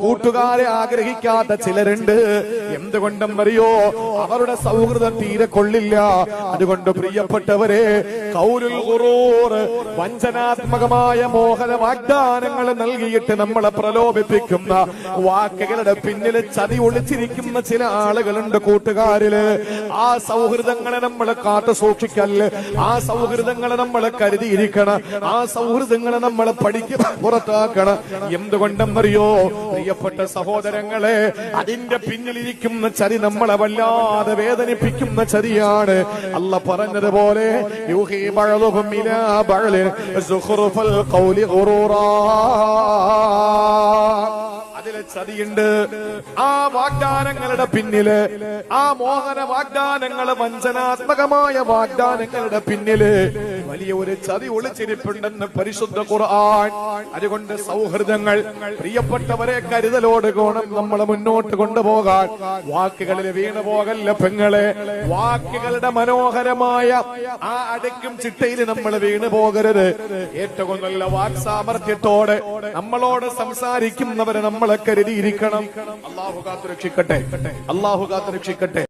കൂട്ടുകാരെ ആഗ്രഹിക്കാത്ത ചിലരുണ്ട്. എന്തുകൊണ്ടെന്നറിയോ? അവരുടെ സൗഹൃദം തീരെ കൊള്ളില്ല. അതുകൊണ്ട് പ്രിയപ്പെട്ടവരെ, ഖൗലുൽ ഖുറൂർ, വഞ്ചനാത്മകമായ മോഹന വാഗ്ദാനങ്ങൾ നൽകിയിട്ട് നമ്മളെ പ്രലോഭിപ്പിക്കുന്ന വാക്കുകളുടെ പിന്നിൽ ചതി ഒളിച്ചിരിക്കുന്ന ചില ആളുകളുണ്ട് കൂട്ടുകാരില്. ആ സൗഹൃദങ്ങളെ നമ്മൾ കാത്തു സൂക്ഷിക്കല്, ആ സൗഹൃദങ്ങളെ നമ്മൾ കരുതിയിരിക്കണം, ആ സൗഹൃദങ്ങളെ നമ്മൾ പഠിക്കുക പുറത്താക്കണം. എന്തുകൊണ്ടെന്നറിയോ പ്രിയപ്പെട്ട സഹോദരങ്ങളെ? അതിന്റെ പിന്നിലിരിക്കുന്ന ചതി നമ്മളെ വല്ലാതെ വേദനിപ്പിക്കുന്ന ചതിയാണ്. അല്ലാഹ് പറഞ്ഞതുപോലെ യൂഹി ബഅദുഹും ഇലാ ബഅദിൻ സുഖ്റുഫൽ ഖൗലി ഖുറൂറാ. അതിലെ ചതിയുണ്ട്. ആ വാഗ്ദാനങ്ങളുടെ പിന്നില്, ആ മോഹന വാഗ്ദാനങ്ങള്, വഞ്ചനാത്മകമായ വാഗ്ദാനങ്ങളുടെ പിന്നില് വലിയ ഒരു ചതി ഒളിച്ചിരിപ്പുണ്ടെന്ന് പരിശുദ്ധ ഖുർആൻ. അതുകൊണ്ട് സൗഹൃദങ്ങൾ, പ്രിയപ്പെട്ടവരെ, കരുതലോട് കോണം നമ്മളെ മുന്നോട്ട് കൊണ്ടുപോകാൻ. വാക്കുകളിൽ വീണു പോകല്ല പെങ്ങളെ. വാക്കുകളുടെ മനോഹരമായ ആ അടയ്ക്കും ചിട്ടയിൽ നമ്മൾ വീണു പോകരുത്. ഏറ്റവും നല്ല വാക് സാമർഥ്യത്തോടെ നമ്മളോട് സംസാരിക്കുന്നവരെ നമ്മളെ കരുതിയിരിക്കണം. അല്ലാഹു കാത്തുരക്ഷിക്കട്ടെ, അല്ലാഹു കാത്തുരക്ഷിക്കട്ടെ.